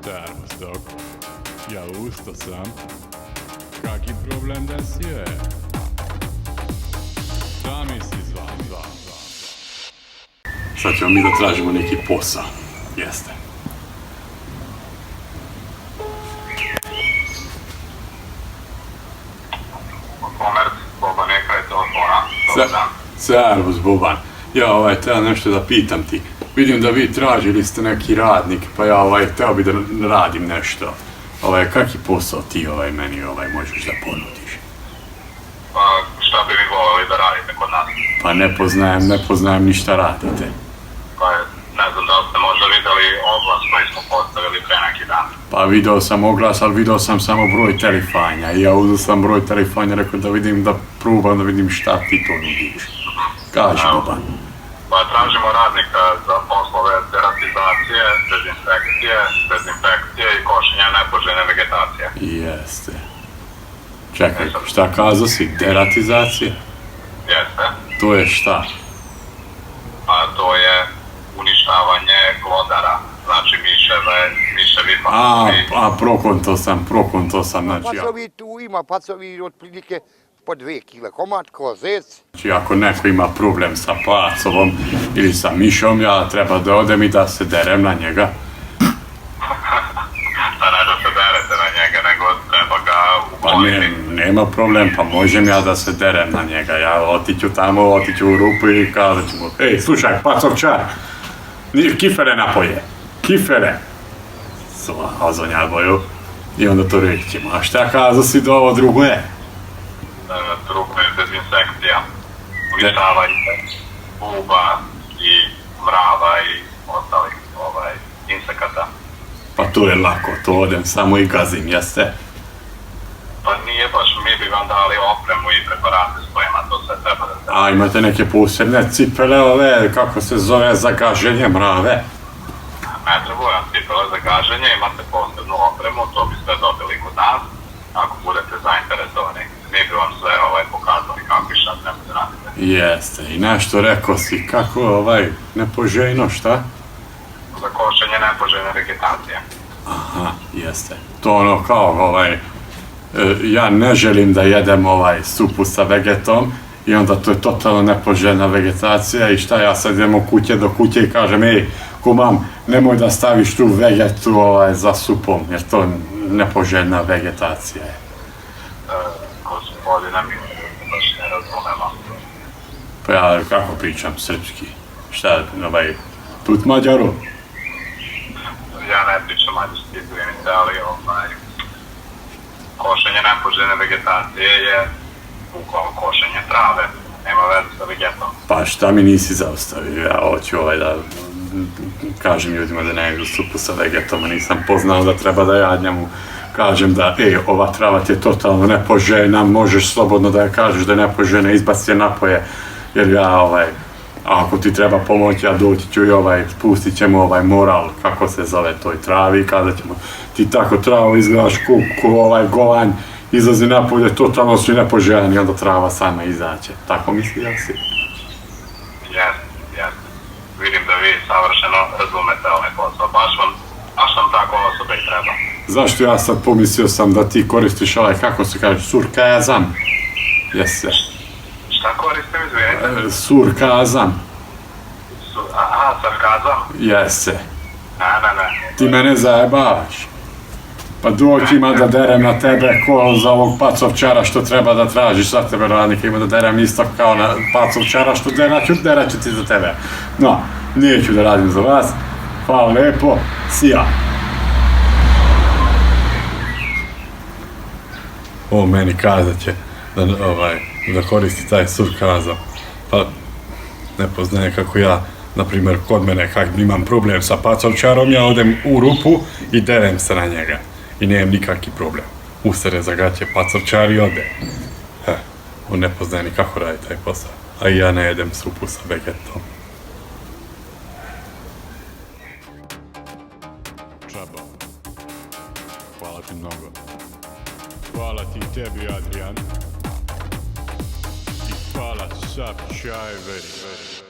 Servus, Doc. Ja, ustao sam. Kaki problem da si je? Šta mi si zvao? Sad ćemo mi da tražimo neki posao. Jeste. Komerc, Boban je kraj telefona. Dobar dan. Servus, Boban. Ja, treba nešto da pitam ti. Vidim da vi tražili ste neki radnik, pa ja, teo bi da radim nešto. Kaki posao ti, meni, možeš da ponudiš? Pa šta bi vi voleli da radite kod nas? Pa ne poznajem ni šta radite. Pa ne znam da li ste možda vidjeli oglas koji smo postavili pre neki dan. Pa video sam oglas, ali video sam samo broj telefanja. I ja uzeo sam broj telefanja, rekao da vidim, da probam da vidim šta ti to nudiš. Kaži, Boban. Pa tražimo radnika za poslove deratizacije, dezinfekcije i košenja nepoželjne vegetacije. Jeste. Čekaj, šta kazao si? Deratizacija? Jeste. To je šta? A to je uništavanje glodara, znači miševi pacovi. A prokonto sam, znači ja. Pacovi tu ima, pacovi otprilike po 2 kile, komad kozec. Znači ako neko ima problem sa pacovom ili sa mišom, ja treba da odem i da se derem na njega. Da ne da se derete na njega, nego treba ga ukloniti. Pa nema problem, pa možem ja da se derem na njega. Ja otiću u rupu i kazat ću mu, ej, slušaj, pacovčar, kifere napoje, kifere. Ozonjavaju i onda to rećemo. A šta kazao si da ovo drugo je? Drugo je dezinsekcija, uništavanje buba i mrava i ostalih insekata. Pa to je lako, to odem samo i gazim, jeste? Pa nije baš, mi bi vam dali opremu i preparate s kojima to sve treba da se... A imate neke posebne cipele, kako se zove, za gaženje mrave? Ne treba vam cipele za gaženje, imate posebnu opremu, to bi sve dobili kod nas, ako budete zainteresovani. Mi bi vam sve pokazali kako i šta treba da radite. Jeste, i nešto rekao si, kako nepoželjno, šta? Za košenje nepoželjne vegetacije. Aha, jeste. To ono kao, ja ne želim da jedem supu sa vegetom i onda to je totalno nepoželjna vegetacija i šta ja sad idem od kuće do kuće i kažem, ej, kumam, nemoj da staviš tu vegetu za supom, jer to nepoželjna vegetacija je. Gospodine, mi baš ne razumemo. Pa ja kako pričam srpski? Šta, tut Mađaru? Ja ne pričam mađarski, izvinite, ali košenje nepoželjne vegetacije je bukvalno košenje trave, nema veze sa vegetom. Pa šta mi nisi zaustavio? Ja hoću da kažem ljudima da ne jedu supu sa vegetom, a nisam poznao da treba da ja njemu kažem da, ova trava ti je totalno nepoželjna, možeš slobodno da je kažeš da je nepoželjna, izbaci je napoje, jer ja, ako ti treba pomoć, ja doći ću i spustit ćemo moral, kako se zove toj travi, i kada ćemo, ti tako travu izgledaš ko govanj, izlazi napolje, totalno su nepoželjan i onda trava sama izaće. Tako misli da si? Jeste. Vidim da vi savršeno razumete ovaj posao. Baš vam tako osoba i treba. Zašto ja sad pomislio sam da ti koristiš kako se kaže, surkazam? Jeste. Šta koristim, izvinite? Surkazam. Aha, sarkazam? Jeste. Ne. Ti mene zajebavaš. Pa doći ima da derem na tebe ko za ovog pacovčara što treba da tražiš za tebe radnika, ima da derem isto kao na pacovčara što derat ću ti za tebe. No, neću da radim za vas. Hvala lepo, sija. Ovo meni kazat će da koristi taj surkazam. Pa ne poznaje kako ja, na primjer, kod mene kak imam problem sa pacovčarom, ja odem u rupu i derem se na njega. I nemam nikakvi problem. Usere za gaće pacovčar i ode. On ne poznaje ni kako radi taj posao. A i ja ne jedem supu sa vegetom. Čaba. Hvala ti mnogo. Hvala ti tebi, Adrian. I hvala Sap Čaj veri.